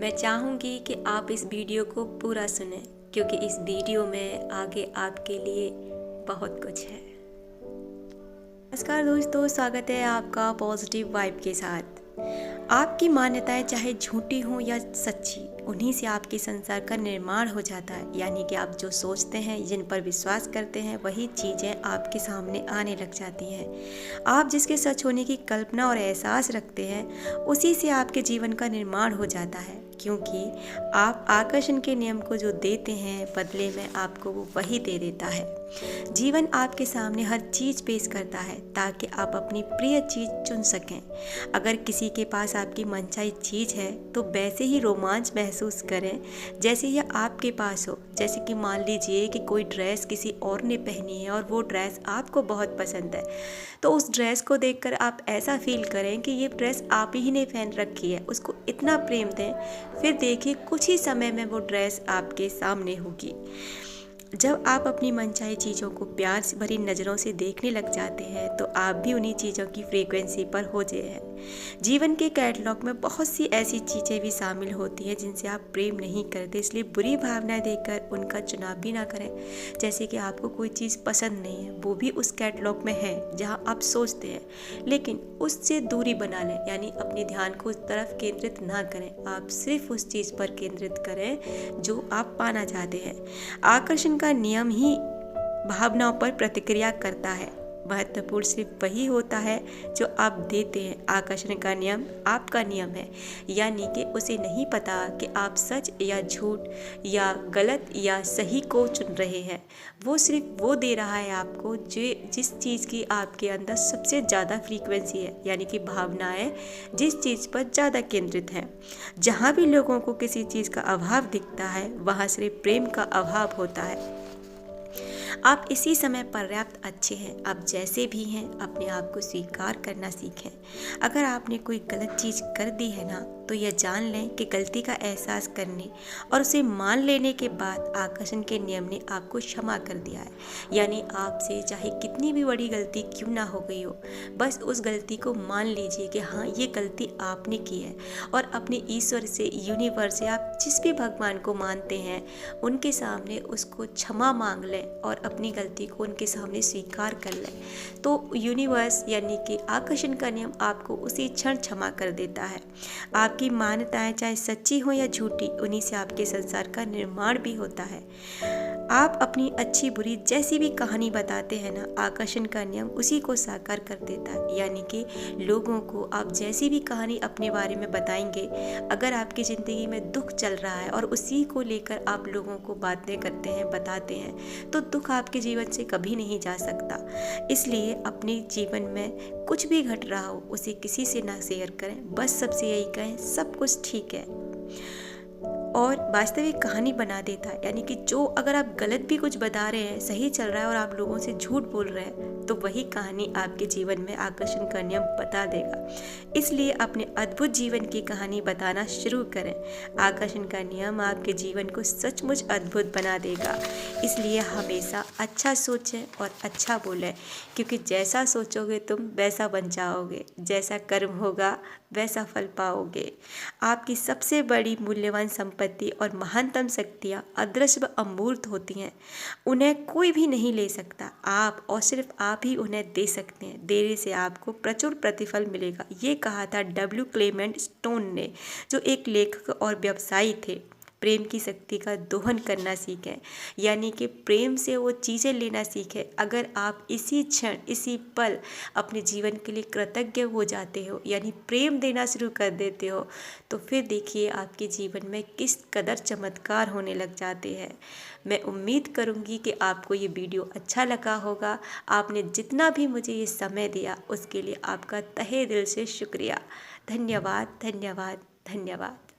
मैं चाहूँगी कि आप इस वीडियो को पूरा सुनें क्योंकि इस वीडियो में आगे आपके लिए बहुत कुछ है। नमस्कार दोस्तों, स्वागत है आपका पॉजिटिव वाइब के साथ। आपकी मान्यताएं चाहे झूठी हों या सच्ची, उन्हीं से आपके संसार का निर्माण हो जाता है। यानी कि आप जो सोचते हैं, जिन पर विश्वास करते हैं, वही चीज़ें आपके सामने आने लग जाती हैं। आप जिसके सच होने की कल्पना और एहसास रखते हैं, उसी से आपके जीवन का निर्माण हो जाता है। क्योंकि आप आकर्षण के नियम को जो देते हैं, बदले में आपको वो वही दे देता है। जीवन आपके सामने हर चीज़ पेश करता है ताकि आप अपनी प्रिय चीज़ चुन सकें। अगर किसी के पास आपकी मनचाही चीज़ है तो वैसे ही रोमांच महसूस करें जैसे यह आपके पास हो। जैसे कि मान लीजिए कि कोई ड्रेस किसी और ने पहनी है और वो ड्रेस आपको बहुत पसंद है, तो उस ड्रेस को देखकर आप ऐसा फील करें कि ये ड्रेस आप ही ने पहन रखी है। उसको इतना प्रेम दें, फिर देखिए कुछ ही समय में वो ड्रेस आपके सामने होगी। जब आप अपनी मनचाही चीज़ों को प्यार से भरी नज़रों से देखने लग जाते हैं तो आप भी उन्हीं चीज़ों की फ्रीक्वेंसी पर हो जाए हैं। जीवन के कैटलॉग में बहुत सी ऐसी चीज़ें भी शामिल होती हैं जिनसे आप प्रेम नहीं करते, इसलिए बुरी भावनाएं देखकर उनका चुनाव भी ना करें। जैसे कि आपको कोई चीज़ पसंद नहीं है, वो भी उस कैटलॉग में है जहां आप सोचते हैं, लेकिन उससे दूरी बना लें। यानी अपने ध्यान को उस तरफ केंद्रित ना करें, आप सिर्फ उस चीज़ पर केंद्रित करें जो आप पाना चाहते हैं। आकर्षण का नियम ही भावनाओं पर प्रतिक्रिया करता है। महत्वपूर्ण सिर्फ वही होता है जो आप देते हैं। आकर्षण का नियम आपका नियम है, यानी कि उसे नहीं पता कि आप सच या झूठ या गलत या सही को चुन रहे हैं। वो सिर्फ वो दे रहा है आपको जिस चीज़ की आपके अंदर सबसे ज़्यादा फ्रीक्वेंसी है, यानी कि भावनाएं जिस चीज़ पर ज़्यादा केंद्रित हैं। जहाँ भी लोगों को किसी चीज़ का अभाव दिखता है, वहाँ सिर्फ प्रेम का अभाव होता है। आप इसी समय पर्याप्त अच्छे हैं। आप जैसे भी हैं, अपने आप को स्वीकार करना सीखें। अगर आपने कोई गलत चीज़ कर दी है ना, तो यह जान लें कि गलती का एहसास करने और उसे मान लेने के बाद आकर्षण के नियम ने आपको क्षमा कर दिया है। यानी आपसे चाहे कितनी भी बड़ी गलती क्यों ना हो गई हो, बस उस गलती को मान लीजिए कि हाँ, ये गलती आपने की है, और अपने ईश्वर से, यूनिवर्स से, आप जिस भी भगवान को मानते हैं, उनके सामने उसको क्षमा मांग लें और अपनी गलती को उनके सामने स्वीकार कर लें। तो यूनिवर्स यानी कि आकर्षण का नियम आपको उसी क्षण क्षमा कर देता है। आपकी मान्यताएं चाहे सच्ची हो या झूठी, उन्हीं से आपके संसार का निर्माण भी होता है। आप अपनी अच्छी बुरी जैसी भी कहानी बताते हैं ना, आकर्षण का नियम उसी को साकार कर देता है। यानी कि लोगों को आप जैसी भी कहानी अपने बारे में बताएंगे, अगर आपकी ज़िंदगी में दुख चल रहा है और उसी को लेकर आप लोगों को बातें करते हैं, बताते हैं, तो दुख आपके जीवन से कभी नहीं जा सकता। इसलिए अपने जीवन में कुछ भी घट रहा हो, उसे किसी से ना शेयर करें। बस सबसे यही कहें, सब कुछ ठीक है, और वास्तविक कहानी बना देता है। यानी कि जो अगर आप गलत भी कुछ बता रहे हैं, सही चल रहा है और आप लोगों से झूठ बोल रहे हैं, तो वही कहानी आपके जीवन में आकर्षण का नियम बता देगा। इसलिए अपने अद्भुत जीवन की कहानी बताना शुरू करें। आकर्षण का नियम आपके जीवन को सचमुच अद्भुत बना देगा। इसलिए हमेशा अच्छा सोचें और अच्छा बोलें, क्योंकि जैसा सोचोगे तुम वैसा बन जाओगे, जैसा कर्म होगा वैसा फल पाओगे। आपकी सबसे बड़ी मूल्यवान संपत्ति और महानतम शक्तियाँ अदृश्य व अमूर्त होती हैं। उन्हें कोई भी नहीं ले सकता, आप और सिर्फ आप ही उन्हें दे सकते हैं। देने से आपको प्रचुर प्रतिफल मिलेगा। ये कहा था डब्ल्यू क्लेमेंट स्टोन ने, जो एक लेखक और व्यवसायी थे। प्रेम की शक्ति का दोहन करना सीखें, यानी कि प्रेम से वो चीज़ें लेना सीखें। अगर आप इसी क्षण, इसी पल अपने जीवन के लिए कृतज्ञ हो जाते हो, यानी प्रेम देना शुरू कर देते हो, तो फिर देखिए आपके जीवन में किस कदर चमत्कार होने लग जाते हैं। मैं उम्मीद करूँगी कि आपको ये वीडियो अच्छा लगा होगा। आपने जितना भी मुझे ये समय दिया, उसके लिए आपका तहे दिल से शुक्रिया। धन्यवाद, धन्यवाद, धन्यवाद।